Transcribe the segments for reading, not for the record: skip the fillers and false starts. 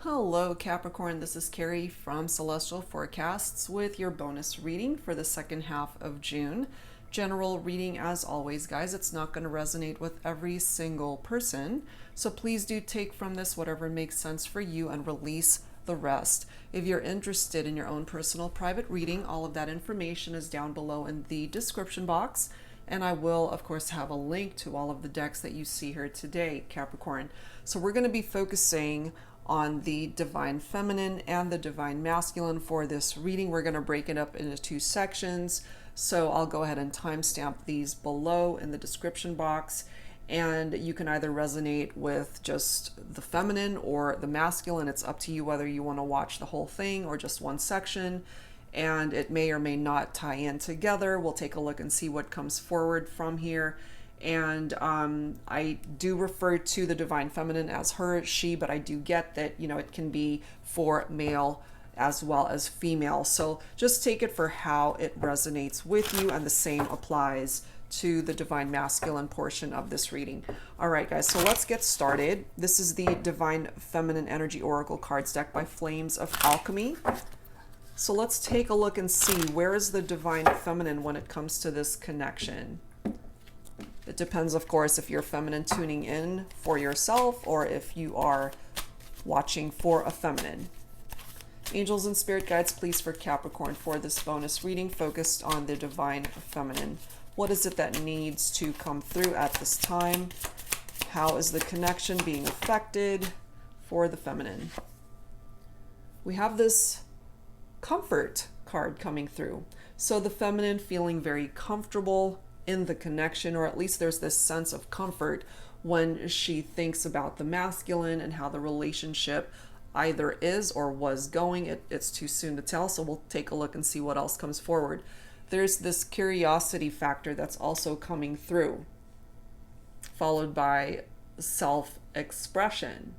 Hello Capricorn, this is Carrie from Celestial Forecasts with your bonus reading for the second half of June. General reading as always, guys. It's not going to resonate with every single person, so please do take from this whatever makes sense for you and release the rest. If you're interested in your own personal private reading, all of that information is down below in the description box. And I will, of course, have a link to all of the decks that you see here today, Capricorn. So we're going to be focusing on the Divine Feminine and the Divine Masculine for this reading. We're going to break it up into two sections. So I'll go ahead and timestamp these below in the description box. And you can either resonate with just the feminine or the masculine. It's up to you whether you want to watch the whole thing or just one section. And it may or may not tie in together. We'll take a look and see what comes forward from here. And I do refer to the Divine Feminine as her, she, but I do get that, it can be for male as well as female. So just take it for how it resonates with you, and the same applies to the Divine Masculine portion of this reading. All right, guys, so let's get started. This is the Divine Feminine Energy Oracle cards deck by Flames of Alchemy. So let's take a look and see, where is the Divine Feminine when it comes to this connection? It depends, of course, if you're feminine tuning in for yourself or if you are watching for a feminine. Angels and spirit guides, please, for Capricorn for this bonus reading focused on the Divine Feminine. What is it that needs to come through at this time? How is the connection being affected for the feminine? We have this comfort card coming through. So the feminine feeling very comfortable in the connection, or at least there's this sense of comfort when she thinks about the masculine and how the relationship either is or was going. It's too soon to tell, so we'll take a look and see what else comes forward. There's this curiosity factor that's also coming through, followed by self-expression.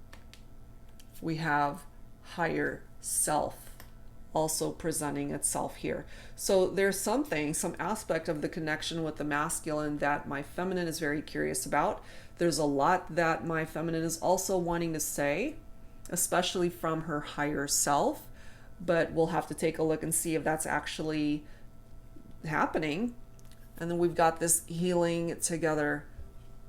We have higher self also presenting itself here. So there's some aspect of the connection with the masculine that my feminine is very curious about. There's a lot that my feminine is also wanting to say, especially from her higher self, but we'll have to take a look and see if that's actually happening. And then we've got this healing together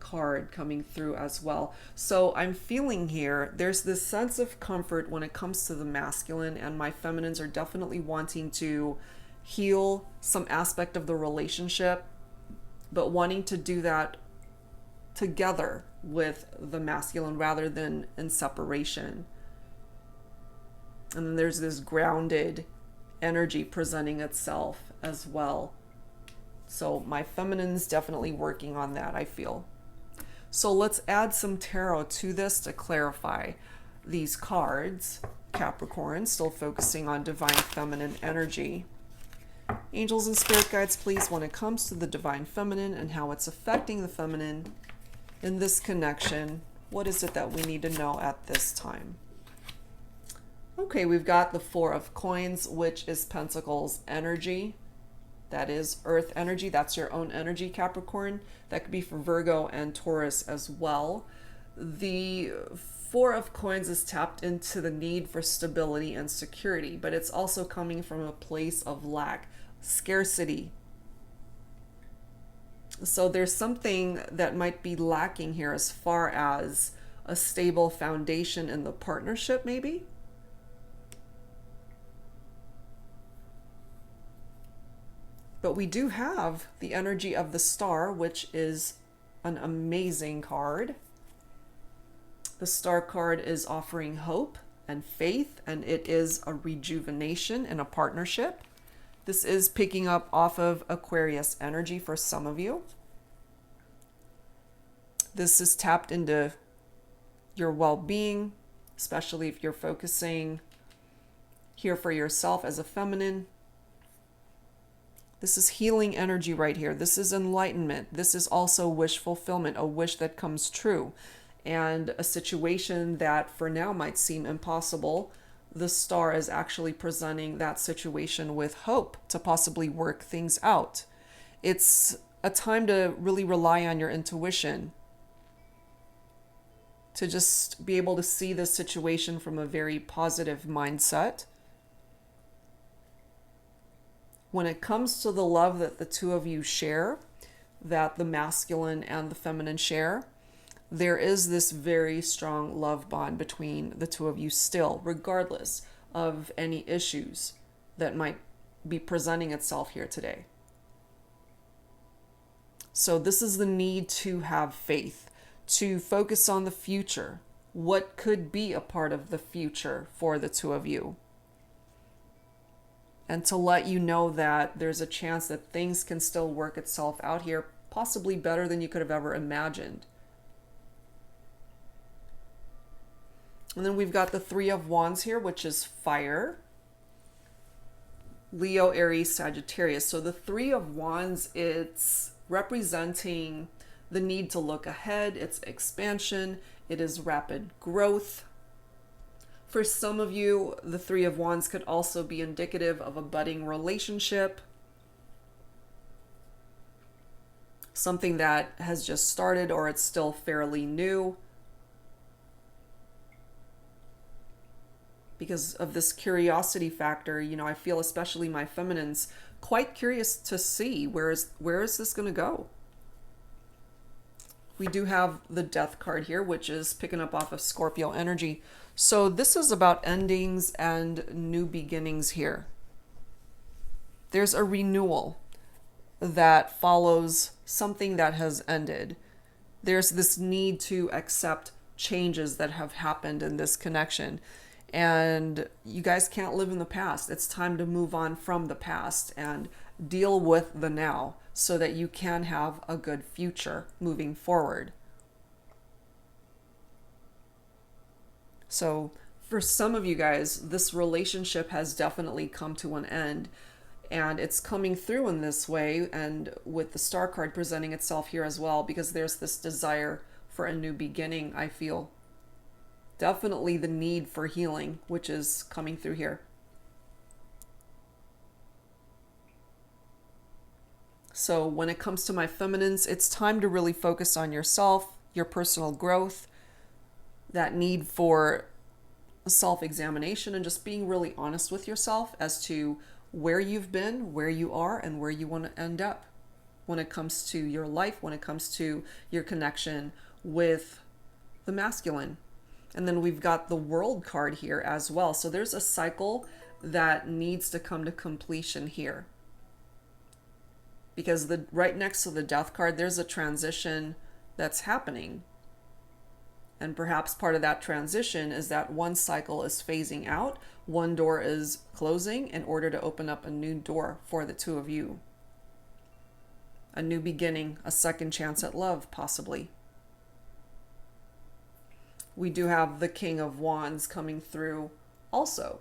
card coming through as well. So I'm feeling here, there's this sense of comfort when it comes to the masculine, and my feminines are definitely wanting to heal some aspect of the relationship, but wanting to do that together with the masculine rather than in separation. And then there's this grounded energy presenting itself as well. So my feminine's definitely working on that, I feel. So let's add some tarot to this to clarify these cards. Capricorn, still focusing on Divine Feminine energy. Angels and spirit guides, please, when it comes to the Divine Feminine and how it's affecting the feminine in this connection, what is it that we need to know at this time? Okay, we've got the Four of Coins, which is Pentacles energy. That is Earth energy. That's your own energy, Capricorn. That could be for Virgo and Taurus as well. The Four of Coins is tapped into the need for stability and security, but it's also coming from a place of lack, scarcity. So there's something that might be lacking here as far as a stable foundation in the partnership, maybe. But we do have the energy of the Star, which is an amazing card. The Star card is offering hope and faith, and it is a rejuvenation in a partnership. This is picking up off of Aquarius energy for some of you. This is tapped into your well-being, especially if you're focusing here for yourself as a feminine. This is healing energy right here. This is enlightenment. This is also wish fulfillment, a wish that comes true. And a situation that for now might seem impossible, the Star is actually presenting that situation with hope to possibly work things out. It's a time to really rely on your intuition. to just be able to see this situation from a very positive mindset. When it comes to the love that the two of you share, that the masculine and the feminine share, there is this very strong love bond between the two of you still, regardless of any issues that might be presenting itself here today. So this is the need to have faith, to focus on the future. What could be a part of the future for the two of you? And to let you know that there's a chance that things can still work itself out here, possibly better than you could have ever imagined. And then we've got the Three of Wands here, which is fire. Leo, Aries, Sagittarius. So the Three of Wands, it's representing the need to look ahead. It's expansion. It is rapid growth. For some of you, the Three of Wands could also be indicative of a budding relationship. Something that has just started or it's still fairly new. Because of this curiosity factor, you know, I feel especially my feminines quite curious to see where is this going to go. We do have the Death card here, which is picking up off of Scorpio energy. So this is about endings and new beginnings here. There's a renewal that follows something that has ended. There's this need to accept changes that have happened in this connection. And you guys can't live in the past. It's time to move on from the past and deal with the now so that you can have a good future moving forward. So for some of you guys, this relationship has definitely come to an end, and it's coming through in this way, and with the Star card presenting itself here as well, because there's this desire for a new beginning, I feel. Definitely the need for healing, which is coming through here. So when it comes to my feminines, it's time to really focus on yourself, your personal growth, that need for self-examination, and just being really honest with yourself as to where you've been, where you are, and where you want to end up when it comes to your life, when it comes to your connection with the masculine. And then we've got the World card here as well. So there's a cycle that needs to come to completion here. Because right next to the Death card, there's a transition that's happening. And perhaps part of that transition is that one cycle is phasing out, one door is closing in order to open up a new door for the two of you. A new beginning, a second chance at love, possibly. We do have the King of Wands coming through also.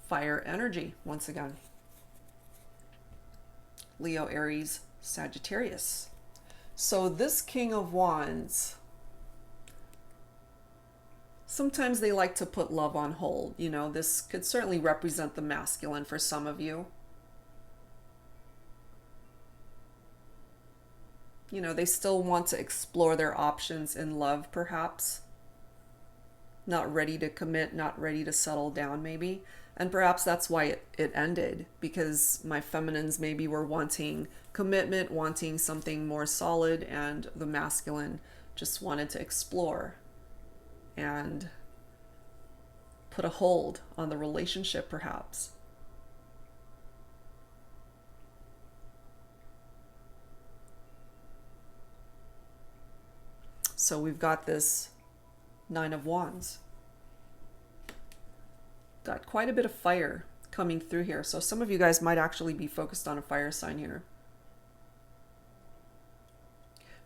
Fire energy, once again. Leo, Aries, Sagittarius. So this King of Wands, sometimes they like to put love on hold. You know, this could certainly represent the masculine for some of you. You know, they still want to explore their options in love, perhaps. Not ready to commit, not ready to settle down, maybe. And perhaps that's why it ended, because my feminines maybe were wanting commitment, wanting something more solid, and the masculine just wanted to explore and put a hold on the relationship, perhaps. So we've got this Nine of Wands. Got quite a bit of fire coming through here. So some of you guys might actually be focused on a fire sign here.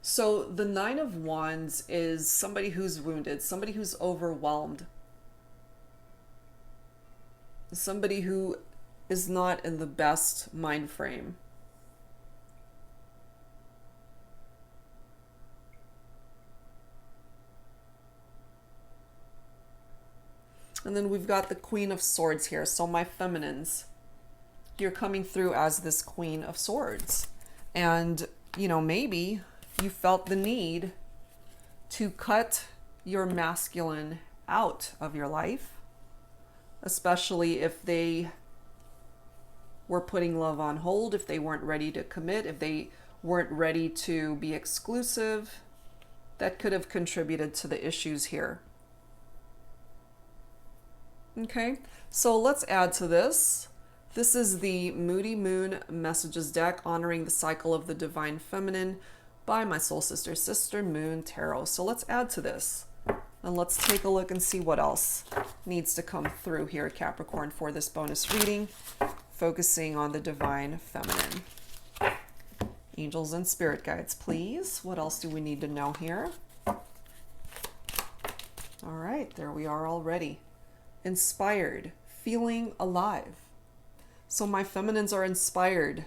So the Nine of Wands is somebody who's wounded, somebody who's overwhelmed, somebody who is not in the best mind frame. And then we've got the Queen of Swords here. So my feminines, you're coming through as this Queen of Swords. And, you know, maybe you felt the need to cut your masculine out of your life, especially if they were putting love on hold, if they weren't ready to commit, if they weren't ready to be exclusive. That could have contributed to the issues here. Okay, so let's add to this. This is the Moody Moon Messages deck, honoring the cycle of the Divine Feminine by my soul sister Moon Tarot. So let's add to this and let's take a look and see what else needs to come through here, Capricorn, for this bonus reading, focusing on the Divine Feminine. Angels and spirit guides, please. What else do we need to know here? All right, there we are already. Inspired, feeling alive. So my feminines are inspired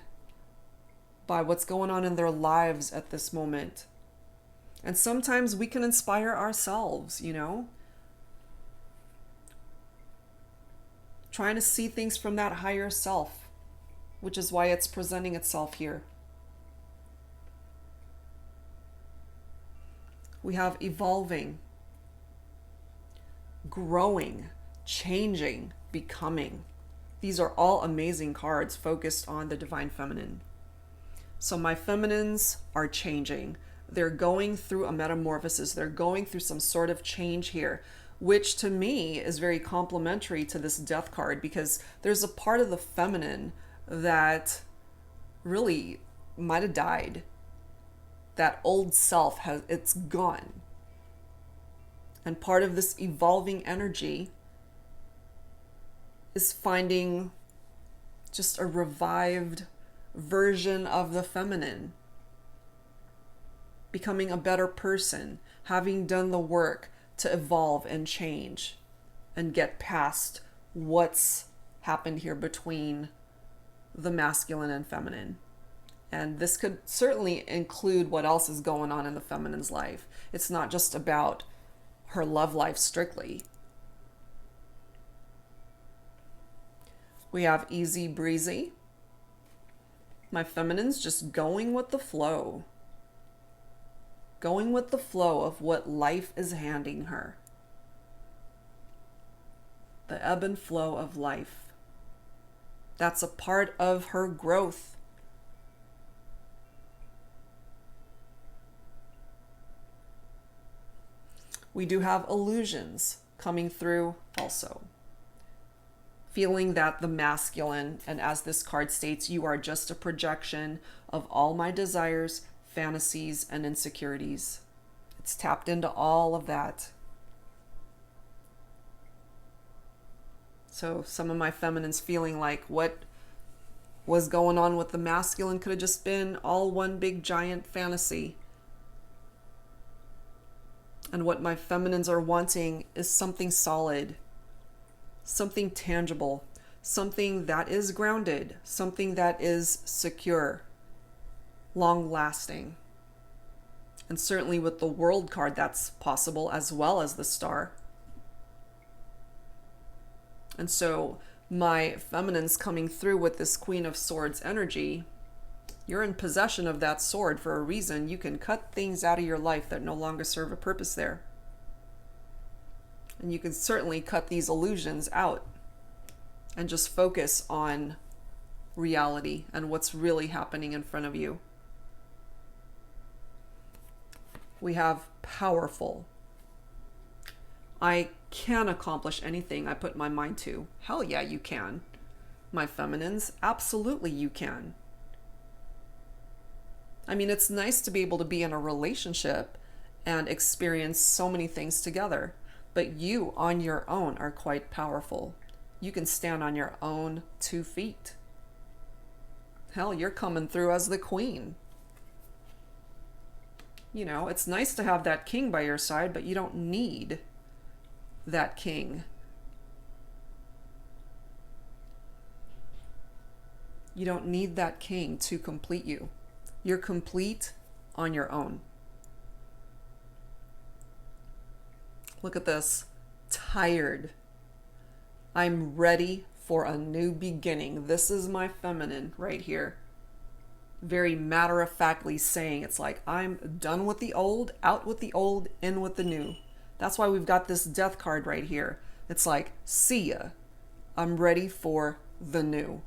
by what's going on in their lives at this moment. And sometimes we can inspire ourselves, you know? Trying to see things from that higher self, which is why it's presenting itself here. We have evolving, growing, changing, becoming. These are all amazing cards focused on the Divine Feminine. So my feminines are changing. They're going through a metamorphosis. They're going through some sort of change here, which to me is very complementary to this Death card, because there's a part of the feminine that really might have died. That old self it's gone. And part of this evolving energy is finding just a revived version of the feminine, becoming a better person, having done the work to evolve and change and get past what's happened here between the masculine and feminine. And this could certainly include what else is going on in the feminine's life. It's not just about her love life strictly. We have easy breezy. My feminine's just going with the flow. Going with the flow of what life is handing her. The ebb and flow of life. That's a part of her growth. We do have illusions coming through also. Feeling that the masculine, and as this card states, you are just a projection of all my desires, fantasies, and insecurities. It's tapped into all of that. So some of my feminines feeling like what was going on with the masculine could have just been all one big giant fantasy. And what my feminines are wanting is something solid, something tangible, something that is grounded, something that is secure, long-lasting. And certainly with the World card, that's possible, as well as the Star. And so my feminines coming through with this Queen of Swords energy, you're in possession of that sword for a reason. You can cut things out of your life that no longer serve a purpose there. And you can certainly cut these illusions out and just focus on reality and what's really happening in front of you. We have powerful. I can accomplish anything I put my mind to. Hell yeah, you can. My feminines, absolutely you can. I mean, it's nice to be able to be in a relationship and experience so many things together, but you on your own are quite powerful. You can stand on your own 2 feet. Hell, you're coming through as the queen. You know, it's nice to have that king by your side, but you don't need that king. You don't need that king to complete you. You're complete on your own. Look at this. Tired. I'm ready for a new beginning. This is my feminine right here. very matter-of-factly saying, it's like, I'm done with the old, out with the old, in with the new. That's why we've got this death card right here. It's like, see ya. I'm ready for the new.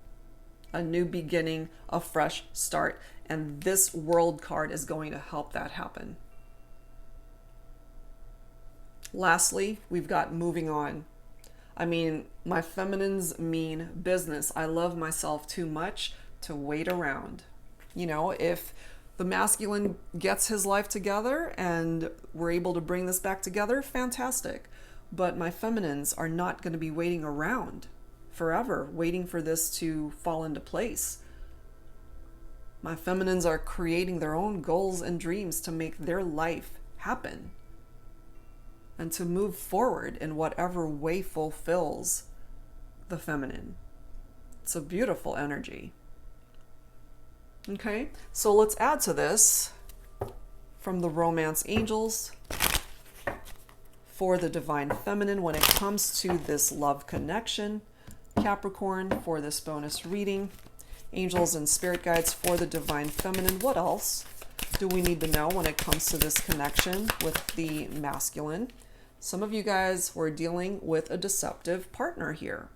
A new beginning, a fresh start. And this world card is going to help that happen. Lastly, we've got moving on. I mean, my feminines mean business. I love myself too much to wait around. You know, if the masculine gets his life together and we're able to bring this back together, fantastic. But my feminines are not going to be waiting around forever, waiting for this to fall into place. My feminines are creating their own goals and dreams to make their life happen and to move forward in whatever way fulfills the feminine. It's a beautiful energy. Okay, so let's add to this from the Romance Angels for the Divine Feminine when it comes to this love connection. Capricorn for this bonus reading. Angels and Spirit Guides for the Divine Feminine. What else do we need to know when it comes to this connection with the masculine? Some of you guys were dealing with a deceptive partner here,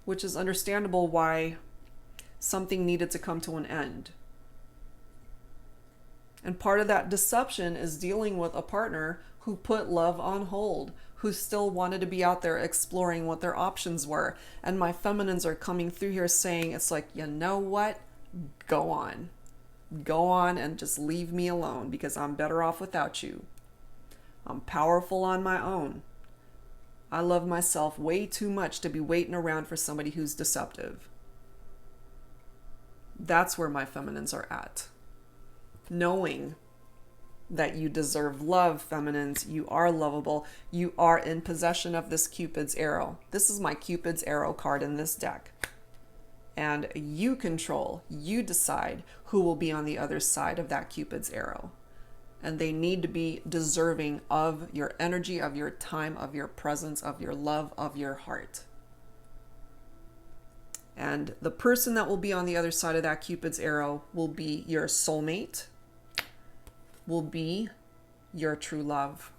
which is understandable why something needed to come to an end. And part of that deception is dealing with a partner who put love on hold, who still wanted to be out there exploring what their options were. And my feminines are coming through here saying, it's like, you know what? Go on. Go on and just leave me alone because I'm better off without you. I'm powerful on my own. I love myself way too much to be waiting around for somebody who's deceptive. That's where my feminines are at. Knowing that you deserve love, feminines, you are lovable, you are in possession of this Cupid's arrow. This is my Cupid's arrow card in this deck. And you control, you decide who will be on the other side of that Cupid's arrow. And they need to be deserving of your energy, of your time, of your presence, of your love, of your heart. And the person that will be on the other side of that Cupid's arrow will be your soulmate, will be your true love.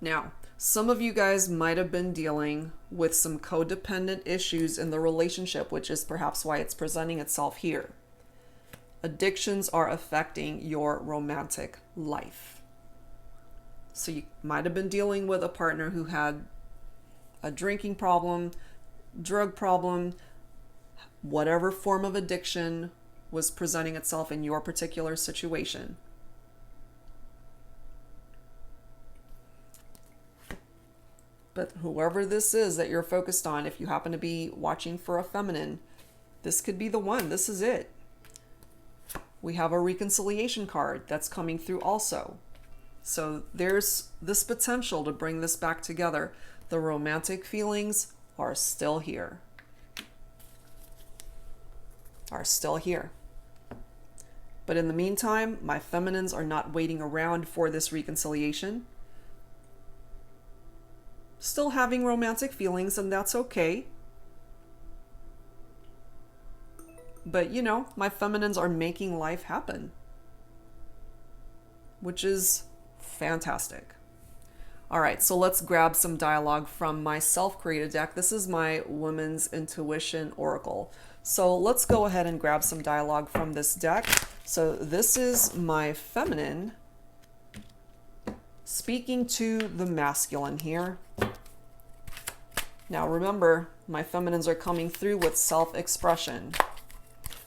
Now, some of you guys might have been dealing with some codependent issues in the relationship, which is perhaps why it's presenting itself here. Addictions are affecting your romantic life. So you might have been dealing with a partner who had a drinking problem, drug problem, whatever form of addiction was presenting itself in your particular situation. But whoever this is that you're focused on, if you happen to be watching for a feminine, this could be the one. This is it. We have a reconciliation card that's coming through also. So there's this potential to bring this back together. The romantic feelings are still here. Are still here. But in the meantime, my feminines are not waiting around for this reconciliation. Still having romantic feelings, and that's okay. But, you know, my feminines are making life happen, which is fantastic. All right, so let's grab some dialogue from my self-created deck. This is my Women's Intuition Oracle. So let's go ahead and grab some dialogue from this deck. So this is my feminine speaking to the masculine here. Now remember, my feminines are coming through with self-expression.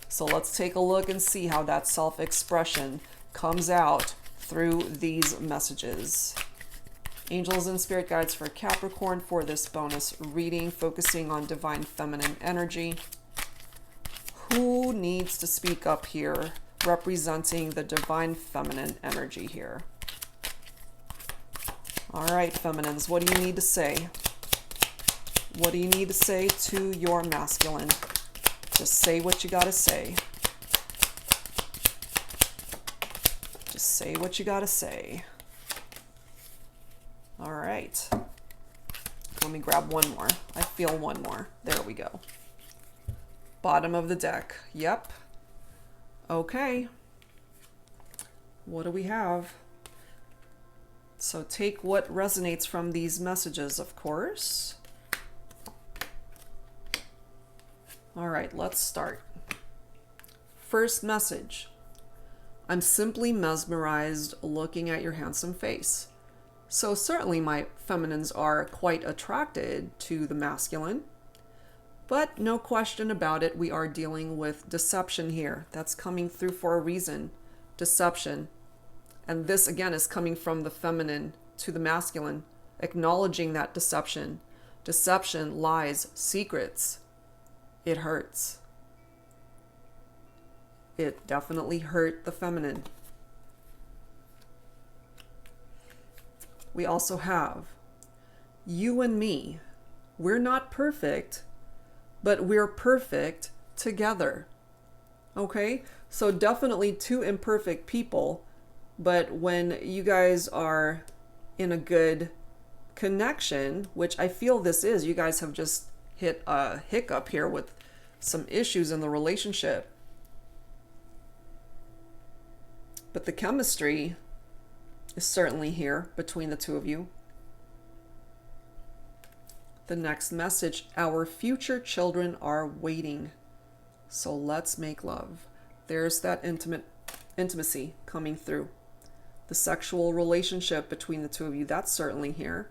So let's take a look and see how that self-expression comes out through these messages. Angels and Spirit Guides for Capricorn for this bonus reading, focusing on divine feminine energy. Who needs to speak up here, representing the divine feminine energy here? All right, feminines, what do you need to say? What do you need to say to your masculine? Just say what you gotta say. Just say what you gotta say. All right. Let me grab one more. I feel one more. There we go. Bottom of the deck. Yep. Okay. What do we have? So take what resonates from these messages, of course. All right, let's start. First message. I'm simply mesmerized looking at your handsome face. So certainly my feminines are quite attracted to the masculine, but no question about it, we are dealing with deception here. That's coming through for a reason. Deception. And this again is coming from the feminine to the masculine, acknowledging that deception. Deception, lies, secrets. It hurts. It definitely hurt the feminine. We also have you and me. We're not perfect, but we're perfect together. Okay? So definitely two imperfect people, but when you guys are in a good connection, which I feel this is, you guys have just hit a hiccup here with some issues in the relationship. But the chemistry is certainly here between the two of you. The next message, our future children are waiting. So let's make love. There's that intimacy coming through. The sexual relationship between the two of you, that's certainly here.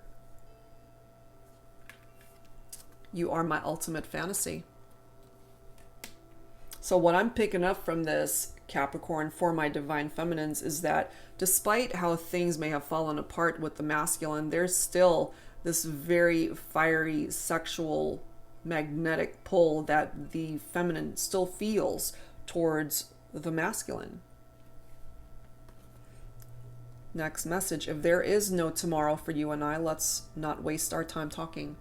You are my ultimate fantasy. So what I'm picking up from this, Capricorn, for my divine feminines is that despite how things may have fallen apart with the masculine, there's still this very fiery sexual magnetic pull that the feminine still feels towards the masculine. Next message, if there is no tomorrow for you and I, let's not waste our time talking.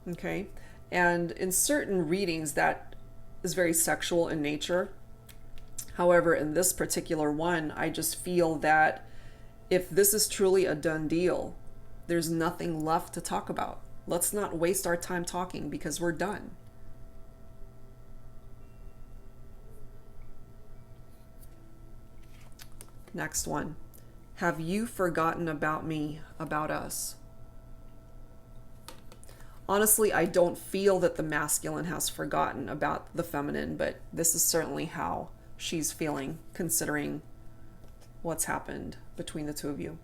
Okay? And in certain readings that is very sexual in nature. However, in this particular one, I just feel that if this is truly a done deal, there's nothing left to talk about. Let's not waste our time talking because we're done. Next one. Have you forgotten about me, about us? Honestly, I don't feel that the masculine has forgotten about the feminine, but this is certainly how she's feeling, considering what's happened between the two of you.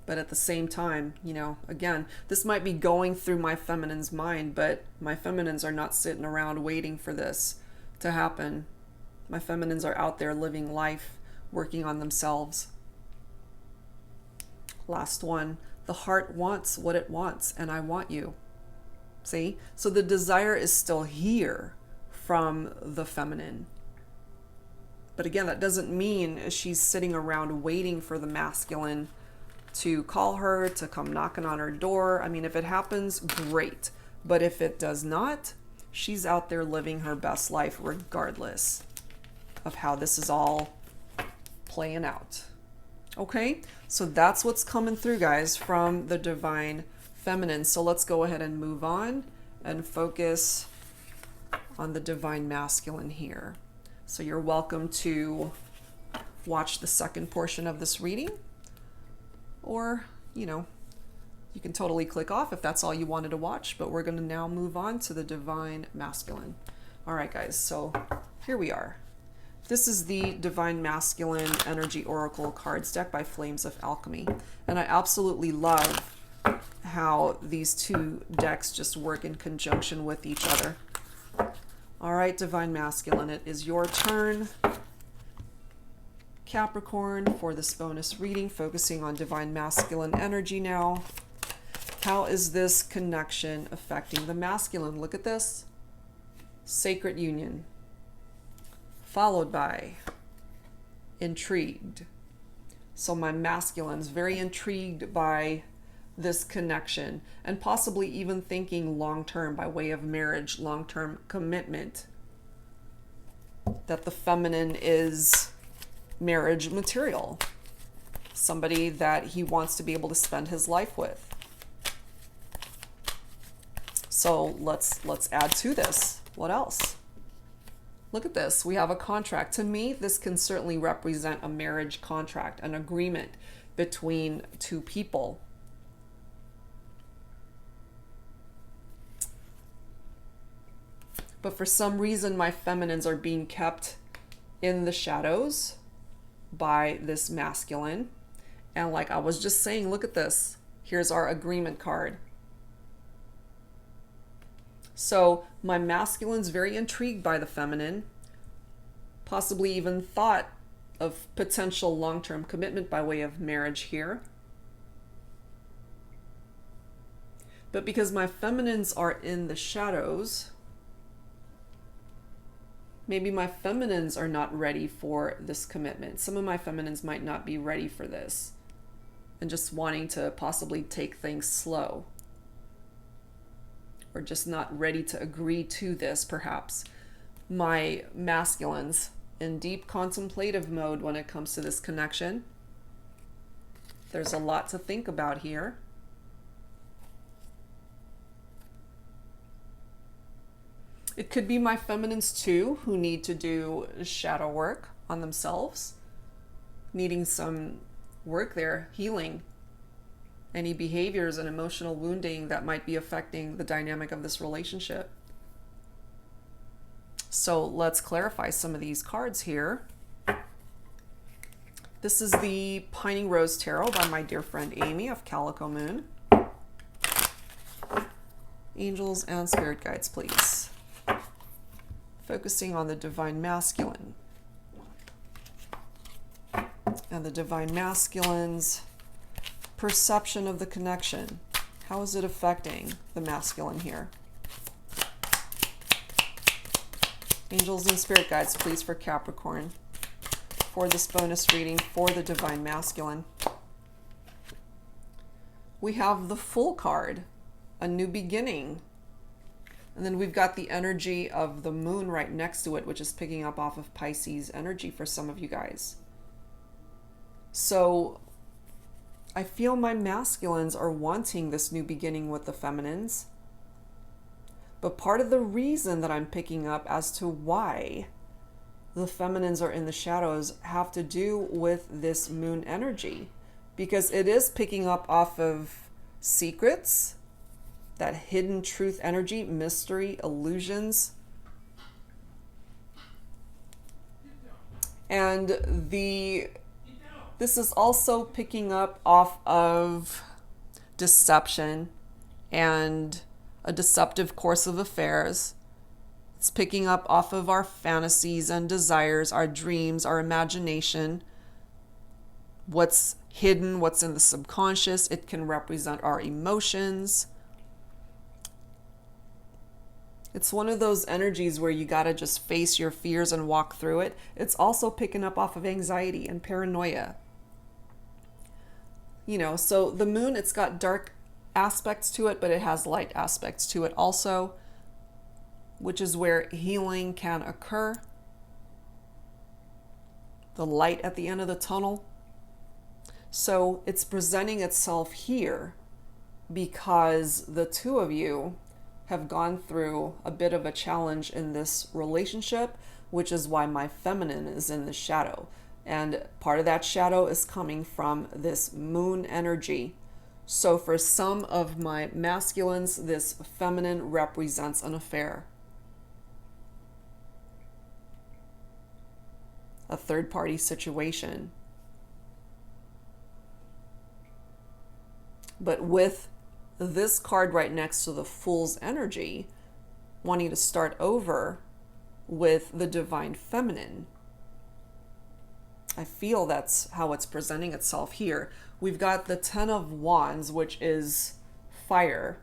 But at the same time, you know, again, this might be going through my feminine's mind, but my feminines are not sitting around waiting for this to happen. My feminines are out there living life, working on themselves. Last one. The heart wants what it wants, and I want you. See? So the desire is still here from the feminine. But again, that doesn't mean she's sitting around waiting for the masculine to call her, to come knocking on her door. I mean, if it happens, great. But if it does not, she's out there living her best life regardless of how this is all playing out. Okay, so that's what's coming through, guys, from the divine feminine. So let's go ahead and move on and focus on the divine masculine here. So you're welcome to watch the second portion of this reading, or, you know, you can totally click off if that's all you wanted to watch, but we're going to now move on to the divine masculine. All right, guys, so here we are. This is the Divine Masculine Energy Oracle cards deck by Flames of Alchemy. And I absolutely love how these two decks just work in conjunction with each other. All right, Divine Masculine, it is your turn. Capricorn, for this bonus reading, focusing on Divine Masculine energy now. How is this connection affecting the masculine? Look at this. Sacred union. Followed by intrigued. So my masculine's very intrigued by this connection and possibly even thinking long-term by way of marriage, long-term commitment. That the feminine is marriage material. somebody that he wants to be able to spend his life with. So let's add to this. What else? Look at this. We have a contract. To me, this can certainly represent a marriage contract, an agreement between two people. But for some reason, my feminines are being kept in the shadows by this masculine. And like I was just saying, look at this. Here's our agreement card. So my masculine's very intrigued by the feminine, possibly even thought of potential long-term commitment by way of marriage here. But because my feminines are in the shadows, maybe my feminines are not ready for this commitment. Some of my feminines might not be ready for this and just wanting to possibly take things slow, or just not ready to agree to this, perhaps. My masculines in deep contemplative mode when it comes to this connection. There's a lot to think about here. It could be my feminines too, who need to do shadow work on themselves, needing some work there, healing any behaviors and emotional wounding that might be affecting the dynamic of this relationship. So let's clarify some of these cards here. This is the Pining Rose Tarot by my dear friend Amy of Calico Moon. Angels and spirit guides, please. Focusing on the divine masculine. And the divine masculine's perception of the connection. How is it affecting the masculine here? Angels and spirit guides, please, for Capricorn, for this bonus reading for the divine masculine. We have the Fool card, a new beginning. And then we've got the energy of the moon right next to it, which is picking up off of Pisces energy for some of you guys. So I feel my masculines are wanting this new beginning with the feminines. But part of the reason that I'm picking up as to why the feminines are in the shadows have to do with this moon energy. Because it is picking up off of secrets, that hidden truth energy, mystery, illusions. And this is also picking up off of deception and a deceptive course of affairs. It's picking up off of our fantasies and desires, our dreams, our imagination, what's hidden, what's in the subconscious. It can represent our emotions. It's one of those energies where you gotta just face your fears and walk through it. It's also picking up off of anxiety and paranoia. You know, so the moon, it's got dark aspects to it, but it has light aspects to it also, which is where healing can occur. The light at the end of the tunnel. So it's presenting itself here because the two of you have gone through a bit of a challenge in this relationship, which is why my feminine is in the shadow. And part of that shadow is coming from this moon energy. So for some of my masculines, this feminine represents an affair, a third-party situation. But with this card right next to the Fool's energy, wanting to start over with the divine feminine, I feel that's how it's presenting itself here. We've got the Ten of Wands, which is fire,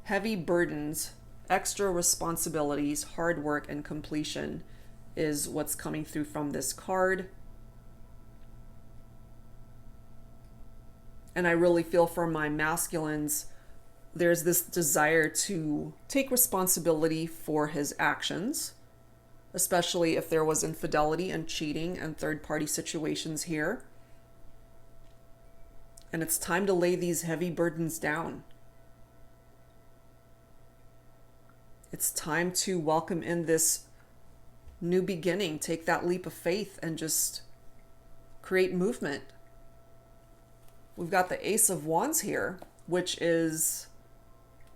heavy burdens, extra responsibilities, hard work, and completion is what's coming through from this card. And I really feel for my masculines, there's this desire to take responsibility for his actions, especially if there was infidelity and cheating and third-party situations here. And it's time to lay these heavy burdens down. It's time to welcome in this new beginning. Take that leap of faith and just create movement. We've got the Ace of Wands here, which is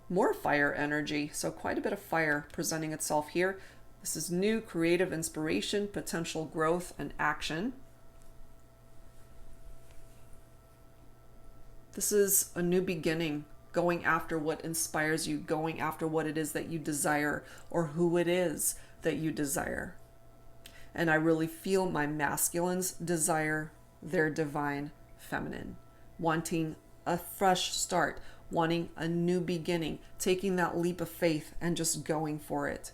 more fire energy. So quite a bit of fire presenting itself here. This is new creative inspiration, potential growth, and action. This is a new beginning, going after what inspires you, going after what it is that you desire, or who it is that you desire. And I really feel my masculines desire their divine feminine, wanting a fresh start, wanting a new beginning, taking that leap of faith and just going for it.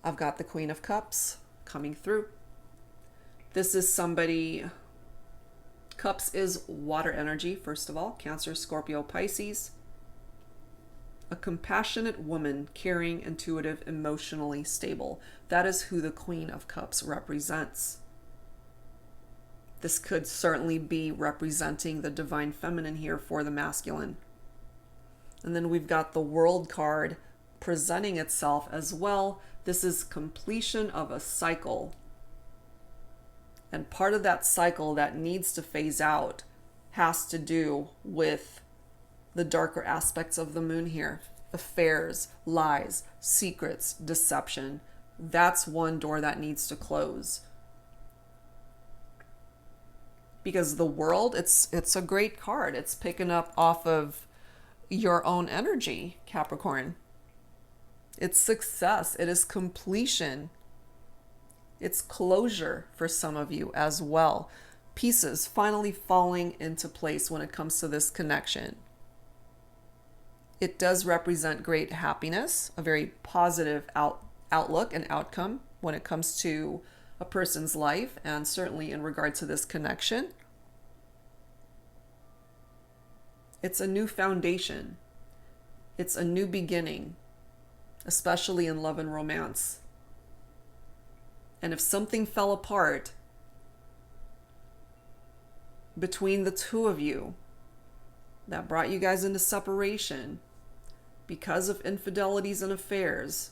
I've got the Queen of Cups coming through. This is somebody, Cups is water energy, first of all, Cancer, Scorpio, Pisces. A compassionate woman, caring, intuitive, emotionally stable. That is who the Queen of Cups represents. This could certainly be representing the divine feminine here for the masculine. And then we've got the World card presenting itself as well. This is completion of a cycle. And part of that cycle that needs to phase out has to do with the darker aspects of the moon here. Affairs, lies, secrets, deception. That's one door that needs to close. Because the World, it's a great card. It's picking up off of your own energy, Capricorn. It's success. It is completion. It's closure for some of you as well. Pieces finally falling into place when it comes to this connection. It does represent great happiness, a very positive outlook and outcome when it comes to a person's life, and certainly in regard to this connection. It's a new foundation. It's a new beginning, especially in love and romance. And if something fell apart between the two of you that brought you guys into separation because of infidelities and affairs,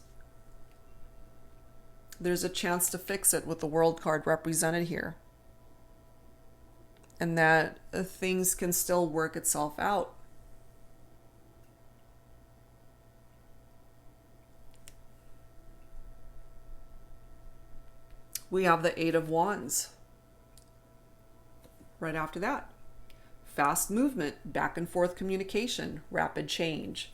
there's a chance to fix it with the World card represented here. And that things can still work itself out. We have the Eight of Wands right after that. Fast movement, back and forth communication, rapid change.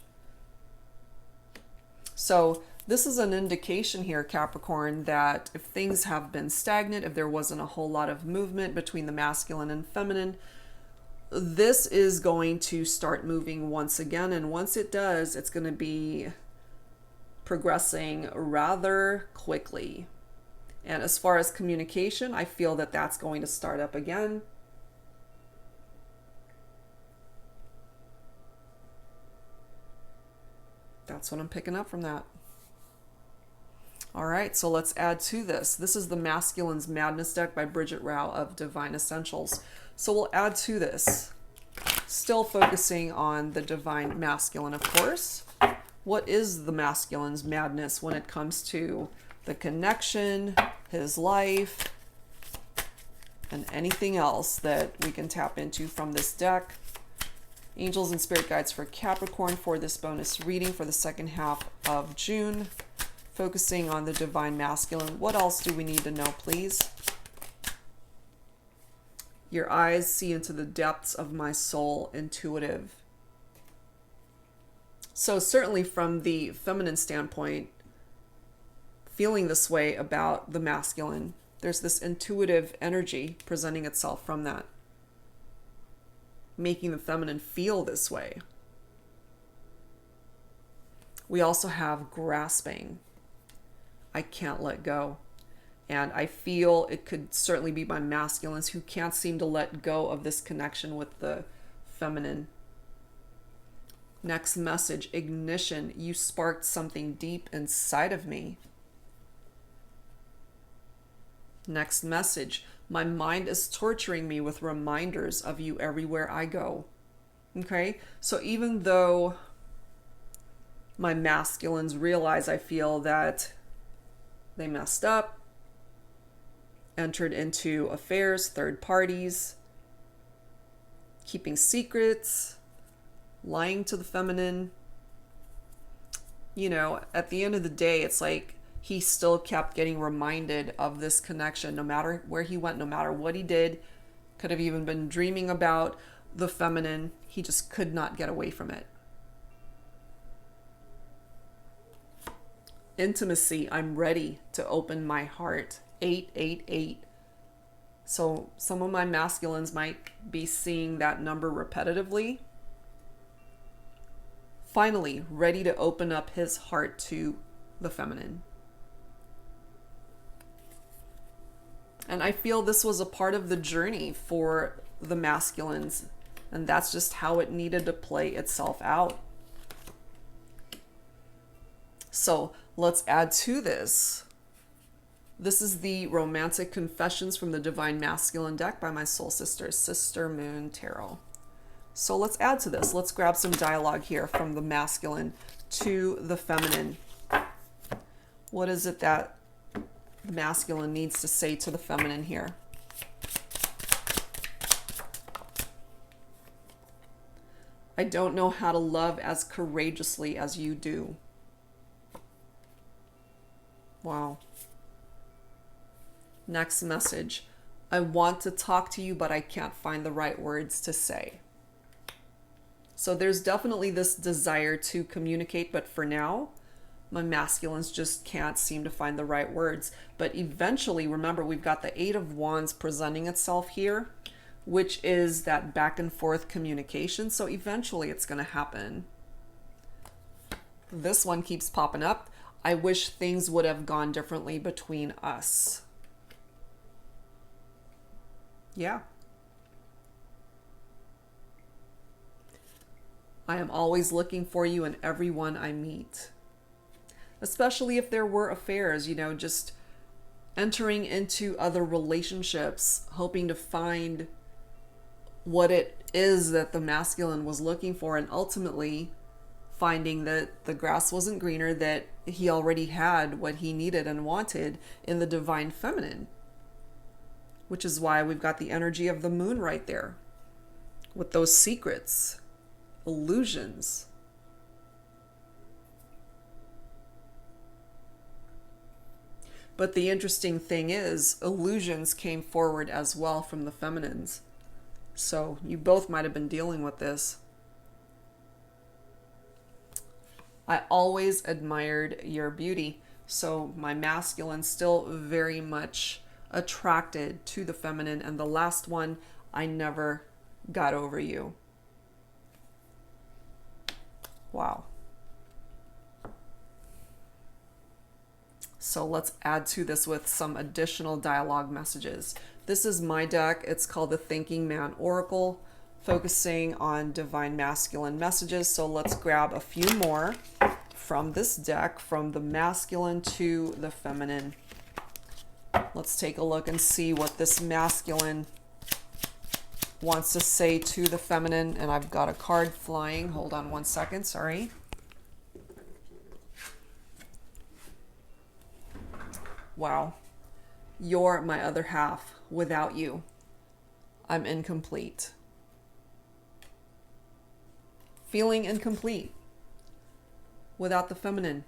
So this is an indication here, Capricorn, that if things have been stagnant, if there wasn't a whole lot of movement between the masculine and feminine, this is going to start moving once again. And once it does, it's going to be progressing rather quickly. And as far as communication, I feel that that's going to start up again. That's what I'm picking up from that. All right, so let's add to this. This is the Masculine's Madness deck by Bridget Rao of Divine Essentials. So we'll add to this, still focusing on the Divine Masculine, of course. What is the Masculine's madness when it comes to the connection, his life, and anything else that we can tap into from this deck? Angels and Spirit Guides for Capricorn for this bonus reading for the second half of June. Focusing on the Divine Masculine. What else do we need to know, please? Your eyes see into the depths of my soul, intuitive. So certainly from the feminine standpoint, feeling this way about the masculine, there's this intuitive energy presenting itself from that, making the feminine feel this way. We also have grasping. I can't let go. And I feel it could certainly be my masculines who can't seem to let go of this connection with the feminine. Next message, ignition. You sparked something deep inside of me. Next message. My mind is torturing me with reminders of you everywhere I go. Okay, so even though my masculines realize, I feel that they messed up, entered into affairs, third parties, keeping secrets, lying to the feminine, at the end of the day, it's like he still kept getting reminded of this connection, no matter where he went, no matter what he did. Could have even been dreaming about the feminine. He just could not get away from it. Intimacy. I'm ready to open my heart. 888. So some of my masculines might be seeing that number repetitively. Finally, ready to open up his heart to the feminine. And I feel this was a part of the journey for the masculines, and that's just how it needed to play itself out. So let's add to this. This is the Romantic Confessions from the Divine Masculine deck by my soul sister, Sister Moon Tarot. So let's add to this. Let's grab some dialogue here from the masculine to the feminine. What is it that the masculine needs to say to the feminine here? I don't know how to love as courageously as you do. Wow. Next message. I want to talk to you, but I can't find the right words to say. So there's definitely this desire to communicate, but for now, my masculines just can't seem to find the right words. But eventually, remember, we've got the Eight of Wands presenting itself here, which is that back and forth communication. So eventually it's going to happen. This one keeps popping up. I wish things would have gone differently between us. Yeah. I am always looking for you in everyone I meet. Especially if there were affairs, just entering into other relationships, hoping to find what it is that the masculine was looking for, and ultimately finding that the grass wasn't greener, that he already had what he needed and wanted in the divine feminine. Which is why we've got the energy of the moon right there with those secrets. Illusions. But the interesting thing is, illusions came forward as well from the feminines. So you both might have been dealing with this. I always admired your beauty. So my masculine still very much attracted to the feminine. And the last one, I never got over you. Wow. So let's add to this with some additional dialogue messages. This is my deck. It's called the Thinking Man Oracle, focusing on divine masculine messages. So let's grab a few more from this deck, from the masculine to the feminine. Let's take a look and see what this masculine wants to say to the feminine. And I've got a card flying. Hold on one second. Sorry. Wow. You're my other half. Without you, I'm incomplete. Feeling incomplete without the feminine.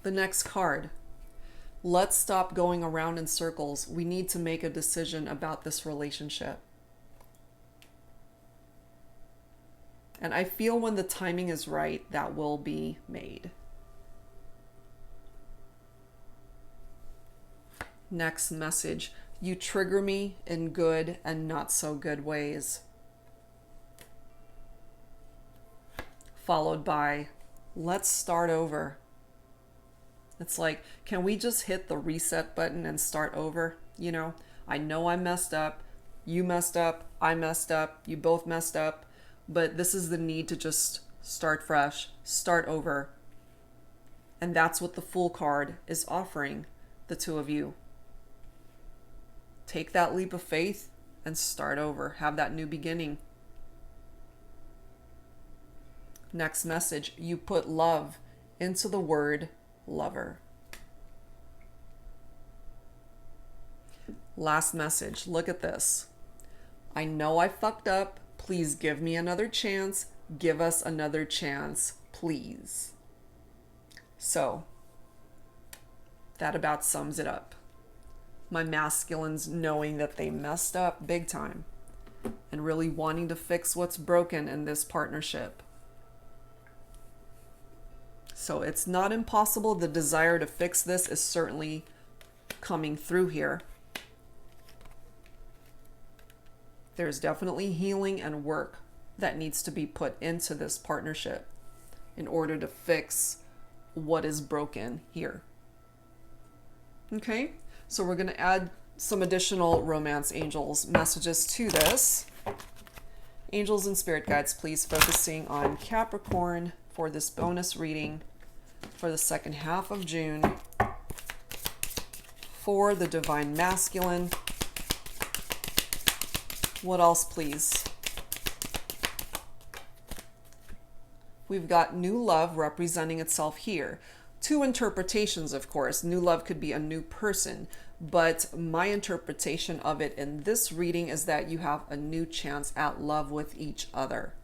The next card. Let's stop going around in circles. We need to make a decision about this relationship. And I feel when the timing is right, that will be made. Next message. You trigger me in good and not so good ways. Followed by, let's start over. It's like, can we just hit the reset button and start over? I know I messed up. You messed up. I messed up. You both messed up. But this is the need to just start fresh, start over. And that's what the Fool card is offering. the two of you. Take that leap of faith and start over. Have that new beginning. Next message, you put love into the word lover. Last message, look at this. I know I fucked up. Please give me another chance. Give us another chance, please. So, that about sums it up. My masculines knowing that they messed up big time and really wanting to fix what's broken in this partnership. So it's not impossible. The desire to fix this is certainly coming through here. There's definitely healing and work that needs to be put into this partnership in order to fix what is broken here. Okay, so we're going to add some additional romance angels messages to this. Angels and spirit guides, please focusing on Capricorn for this bonus reading for the second half of June for the divine masculine. What else, please? We've got new love representing itself here. Two interpretations, of course. New love could be a new person, but my interpretation of it in this reading is that you have a new chance at love with each other.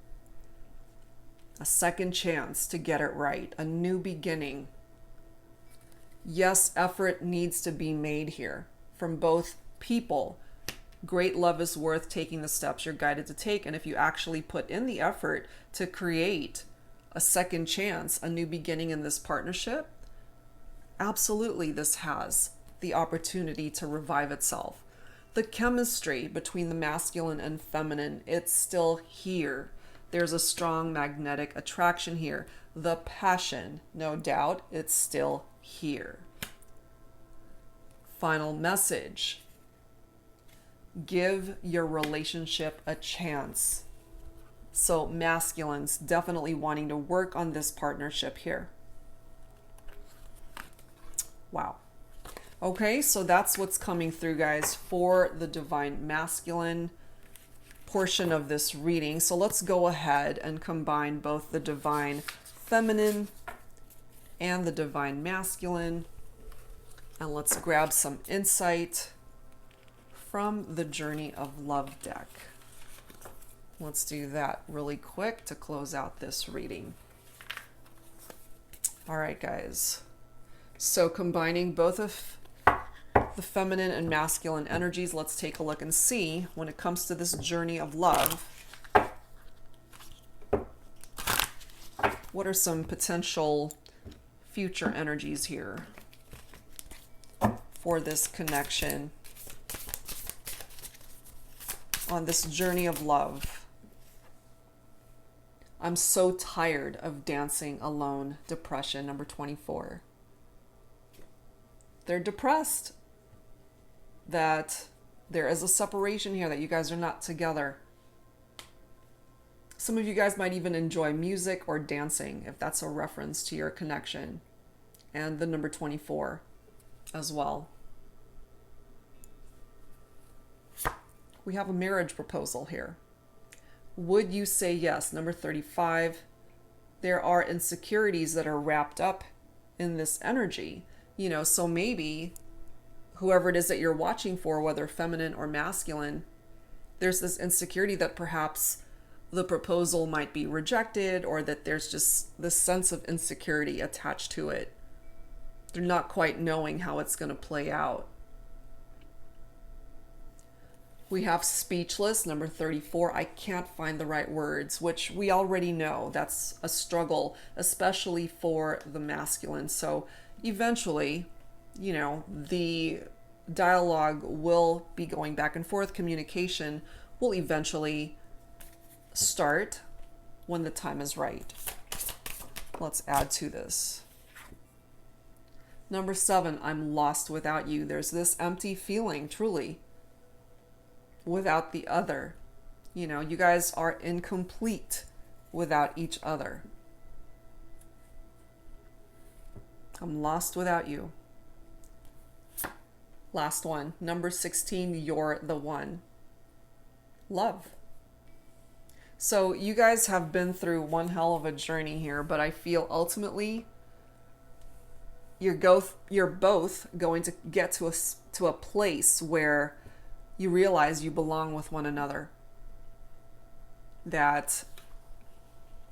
A second chance to get it right, a new beginning. Yes, effort needs to be made here from both people. Great love is worth taking the steps you're guided to take, and if you actually put in the effort to create a second chance, a new beginning in this partnership, absolutely this has the opportunity to revive itself. The chemistry between the masculine and feminine, it's still here. There's a strong magnetic attraction here. The passion, no doubt, it's still here. Final message. Give your relationship a chance. So masculines definitely wanting to work on this partnership here. Wow. Okay, so that's what's coming through, guys, for the divine masculine portion of this reading. So let's go ahead and combine both the divine feminine and the divine masculine. And let's grab some insight from the Journey of Love deck. Let's do that really quick to close out this reading. All right, guys. So combining both of the feminine and masculine energies, let's take a look and see when it comes to this journey of love, what are some potential future energies here for this connection on this journey of love. I'm so tired of dancing alone. Depression, number 24. They're depressed that there is a separation here, that you guys are not together. Some of you guys might even enjoy music or dancing, if that's a reference to your connection. And the number 24 as well. We have a marriage proposal here. Would you say yes? Number 35. There are insecurities that are wrapped up in this energy. You know, so maybe whoever it is that you're watching for, whether feminine or masculine, there's this insecurity that perhaps the proposal might be rejected, or that there's just this sense of insecurity attached to it. They're not quite knowing how it's going to play out. We have speechless, number 34. I can't find the right words, which we already know that's a struggle, especially for the masculine. So eventually, you know, the dialogue will be going back and forth. Communication will eventually start when the time is right. Let's add to this. Number 7, I'm lost without you. There's this empty feeling, truly, without the other. You know, you guys are incomplete without each other. I'm lost without you. Last one, number 16, you're the one. Love. So you guys have been through one hell of a journey here, but I feel ultimately you're both going to get to a place where you realize you belong with one another. That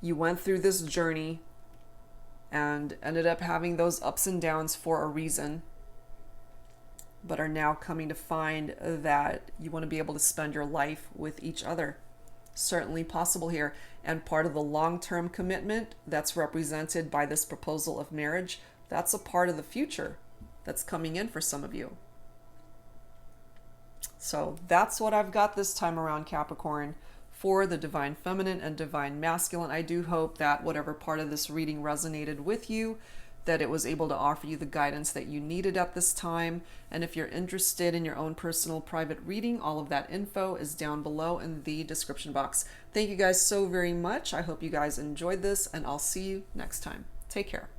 you went through this journey and ended up having those ups and downs for a reason, but are now coming to find that you want to be able to spend your life with each other. Certainly possible here. And part of the long-term commitment that's represented by this proposal of marriage, that's a part of the future that's coming in for some of you. So that's what I've got this time around, Capricorn, for the Divine Feminine and Divine Masculine. I do hope that whatever part of this reading resonated with you, that it was able to offer you the guidance that you needed at this time. And if you're interested in your own personal private reading, all of that info is down below in the description box. Thank you guys so very much. I hope you guys enjoyed this, and I'll see you next time. Take care.